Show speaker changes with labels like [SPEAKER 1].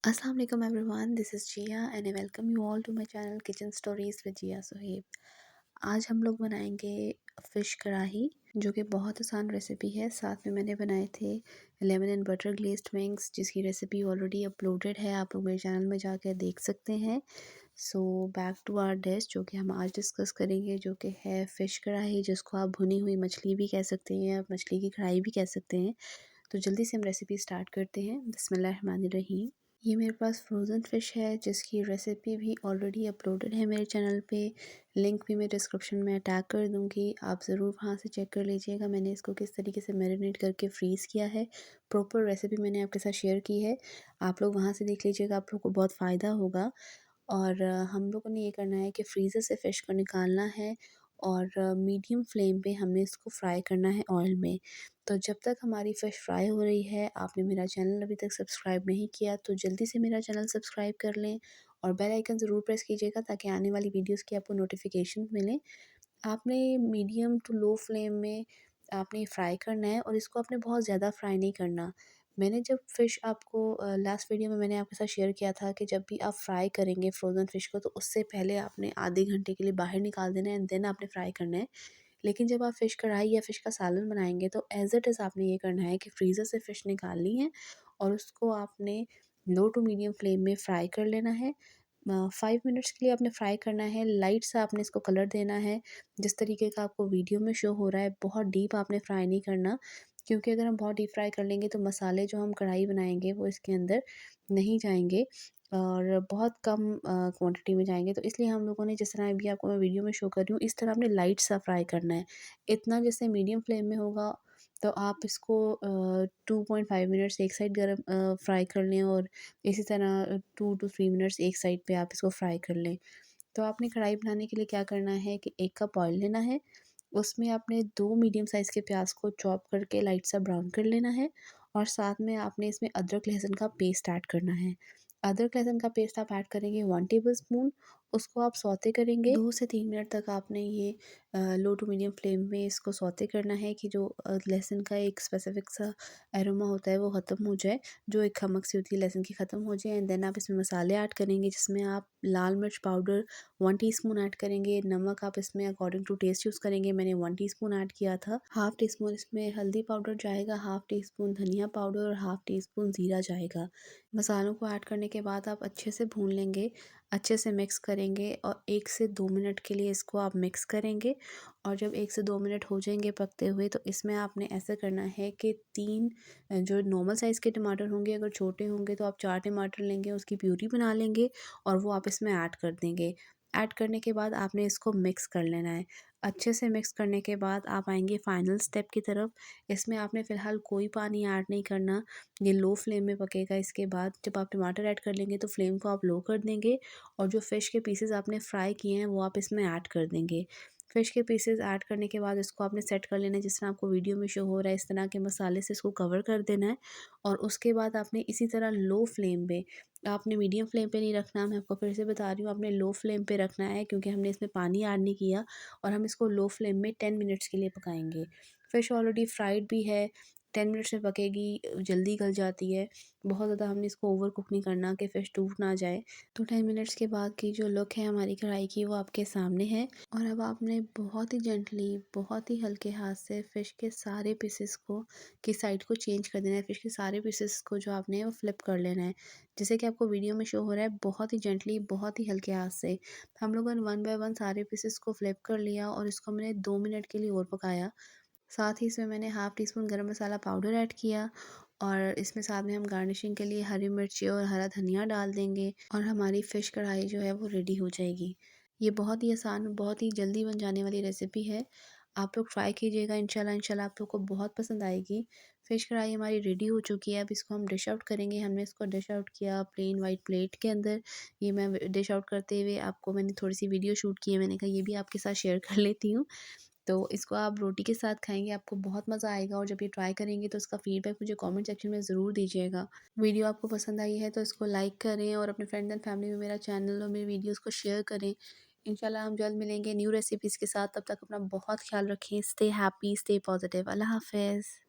[SPEAKER 1] Assalamu alaikum everyone, this is Jia and I welcome you all to my channel Kitchen Stories with Jia Sohaib। आज हम लोग बनाएंगे fish कढ़ाई, जो कि बहुत आसान रेसिपी है। साथ में मैंने बनाए थे lemon and butter glazed wings, जिसकी रेसिपी ऑलरेडी अपलोडेड है, आप लोग मेरे चैनल में जाकर देख सकते हैं। So back to our dish, जो कि हम आज डिस्कस करेंगे, जो कि है फ़िश कढ़ाई, जिसको आप भुनी हुई मछली भी कह सकते हैं या मछली की कढ़ाई भी कह सकते हैं। तो जल्दी से हम रेसिपी स्टार्ट करते हैं। बिस्मिल्लाहिर्रहमानिर्रहीम। ये मेरे पास फ्रोज़न फ़िश है, जिसकी रेसिपी भी ऑलरेडी अपलोडेड है मेरे चैनल पे। लिंक भी मैं डिस्क्रिप्शन में अटैच कर दूँगी, आप ज़रूर वहाँ से चेक कर लीजिएगा मैंने इसको किस तरीके से मैरिनेट करके फ्रीज़ किया है। प्रॉपर रेसिपी मैंने आपके साथ शेयर की है, आप लोग वहाँ से देख लीजिएगा, आप लोग को बहुत फ़ायदा होगा। और हम लोगों ने ये करना है कि फ्रीज़र से फ़िश को निकालना है और मीडियम फ्लेम पे हमने इसको फ्राई करना है ऑयल में। तो जब तक हमारी फ़िश फ्राई हो रही है, आपने मेरा चैनल अभी तक सब्सक्राइब नहीं किया तो जल्दी से मेरा चैनल सब्सक्राइब कर लें और बेल आइकन ज़रूर प्रेस कीजिएगा, ताकि आने वाली वीडियोज़ की आपको नोटिफिकेशन मिलें। आपने मीडियम टू लो फ्लेम में आपने फ्राई करना है और इसको आपने बहुत ज़्यादा फ्राई नहीं करना। मैंने जब फ़िश आपको लास्ट वीडियो में मैंने आपके साथ शेयर किया था कि जब भी आप फ्राई करेंगे फ्रोज़न फ़िश को, तो उससे पहले आपने आधे घंटे के लिए बाहर निकाल देना है एंड देन आपने फ्राई करना है। लेकिन जब आप फ़िश कढ़ाई या फ़िश का सालन बनाएंगे, तो एज़ इट इज़ आपने ये करना है कि फ्रीज़र से फ़िश निकालनी है और उसको आपने लो टू मीडियम फ्लेम में फ्राई कर लेना है। 5 मिनट्स के लिए आपने फ्राई करना है, लाइट सा आपने इसको कलर देना है, जिस तरीके का आपको वीडियो में शो हो रहा है। बहुत डीप आपने फ्राई नहीं करना, क्योंकि अगर हम बहुत डीप फ्राई कर लेंगे तो मसाले जो हम कढ़ाई बनाएंगे वो इसके अंदर नहीं जाएंगे और बहुत कम क्वांटिटी में जाएंगे। तो इसलिए हम लोगों ने, जिस तरह अभी आपको मैं वीडियो में शो कर रही हूँ, इस तरह आपने लाइट सा फ्राई करना है। इतना जैसे मीडियम फ्लेम में होगा तो आप इसको 2.5 मिनट्स एक साइड फ्राई कर लें और इसी तरह 2 टू 3 मिनट्स एक साइड पे आप इसको फ्राई कर लें। तो आपने कढ़ाई बनाने के लिए क्या करना है कि 1 कप ऑयल लेना है, उसमें आपने 2 मीडियम साइज़ के प्याज को चॉप करके लाइट सा ब्राउन कर लेना है और साथ में आपने इसमें अदरक लहसुन का पेस्ट ऐड करना है। अदरक लहसुन का पेस्ट आप ऐड करेंगे 1 टेबलस्पून, उसको आप सौते करेंगे 2 से 3 मिनट तक। आपने ये लो टू मीडियम फ्लेम में इसको सौते करना है कि जो लहसुन का एक स्पेसिफिक सा एरोमा होता है वो ख़त्म हो जाए, जो एक खमक सी होती है लहसुन की ख़त्म हो जाए। एंड देन आप इसमें मसाले ऐड करेंगे, जिसमें आप लाल मिर्च पाउडर 1 टीस्पून ऐड करेंगे। नमक आप इसमें अकॉर्डिंग टू टेस्ट यूज़ करेंगे, मैंने 1 टीस्पून ऐड किया था। हाफ़ टी स्पून इसमें हल्दी पाउडर जाएगा, हाफ़ टी स्पून धनिया पाउडर और हाफ़ टी स्पून ज़ीरा जाएगा। मसालों को ऐड करने के बाद आप अच्छे से भून लेंगे, अच्छे से मिक्स करेंगे और 1 से 2 मिनट के लिए इसको आप मिक्स करेंगे। और जब 1 से 2 मिनट हो जाएंगे पकते हुए, तो इसमें आपने ऐसा करना है कि 3 जो नॉर्मल साइज़ के टमाटर होंगे, अगर छोटे होंगे तो आप 4 टमाटर लेंगे, उसकी प्यूरी बना लेंगे और वो आप इसमें ऐड कर देंगे। ऐड करने के बाद आपने इसको मिक्स कर लेना है। अच्छे से मिक्स करने के बाद आप आएँगे फाइनल स्टेप की तरफ। इसमें आपने फ़िलहाल कोई पानी ऐड नहीं करना, ये लो फ्लेम में पकेगा। इसके बाद जब आप टमाटर ऐड कर लेंगे तो फ्लेम को आप लो कर देंगे और जो फ़िश के पीसेस आपने फ्राई किए हैं वो आप इसमें ऐड कर देंगे। फ़िश के पीसेस ऐड करने के बाद इसको आपने सेट कर लेना है, जिस तरह आपको वीडियो में शो हो रहा है, इस तरह के मसाले से इसको कवर कर देना है। और उसके बाद आपने इसी तरह लो फ्लेम पे, आपने मीडियम फ्लेम पे नहीं रखना, मैं आपको फिर से बता रही हूँ, आपने लो फ्लेम पे रखना है, क्योंकि हमने इसमें पानी ऐड नहीं किया और हम इसको लो फ्लेम में 10 मिनट्स के लिए पकाएंगे। फ़िश ऑलरेडी फ्राइड भी है, 10 मिनट्स में पकेगी, जल्दी गल जाती है। बहुत ज़्यादा हमने इसको ओवर कुक नहीं करना कि फ़िश टूट ना जाए। तो 10 मिनट्स के बाद की जो लुक है हमारी कढ़ाई की, वो आपके सामने है। और अब आपने बहुत ही जेंटली, बहुत ही हल्के हाथ से फ़िश के सारे पीसेस को की साइड को चेंज कर देना है। फ़िश के सारे पीसेस को जो आपने वो फ्लिप कर लेना है, जैसे कि आपको वीडियो में शो हो रहा है। बहुत ही जेंटली, बहुत ही हल्के हाथ से हम लोगों ने वन बाय वन सारे पीसेस को फ्लिप कर लिया और इसको मैंने 2 मिनट के लिए और पकाया। साथ ही इसमें मैंने हाफ़ टी स्पून गरम मसाला पाउडर ऐड किया और इसमें साथ में हम गार्निशिंग के लिए हरी मिर्ची और हरा धनिया डाल देंगे और हमारी फ़िश कढ़ाई जो है वो रेडी हो जाएगी। ये बहुत ही आसान, बहुत ही जल्दी बन जाने वाली रेसिपी है। आप लोग ट्राई कीजिएगा, इंशाल्लाह इंशाल्लाह आप लोग को बहुत पसंद आएगी। फ़िश कढ़ाई हमारी रेडी हो चुकी है, अब इसको हम डिश आउट करेंगे। हमने इसको डिश आउट किया प्लेन वाइट प्लेट के अंदर। ये मैं डिश आउट करते हुए आपको मैंने थोड़ी-सी वीडियो शूट की है, मैंने कहा ये भी आपके साथ शेयर कर लेती हूँ। तो इसको आप रोटी के साथ खाएँगे, आपको बहुत मज़ा आएगा और जब ये ट्राई करेंगे तो इसका फ़ीडबैक मुझे कमेंट सेक्शन में ज़रूर दीजिएगा। वीडियो आपको पसंद आई है तो इसको लाइक करें और अपने फ्रेंड्स एंड फैमिली में मेरा चैनल और मेरी वीडियोज़ को शेयर करें। इंशाल्लाह हम जल्द मिलेंगे न्यू रेसिपीज़ के साथ, तब तक अपना बहुत ख़्याल रखें। Stay happy, stay positive. अल्लाह हाफ़िज़।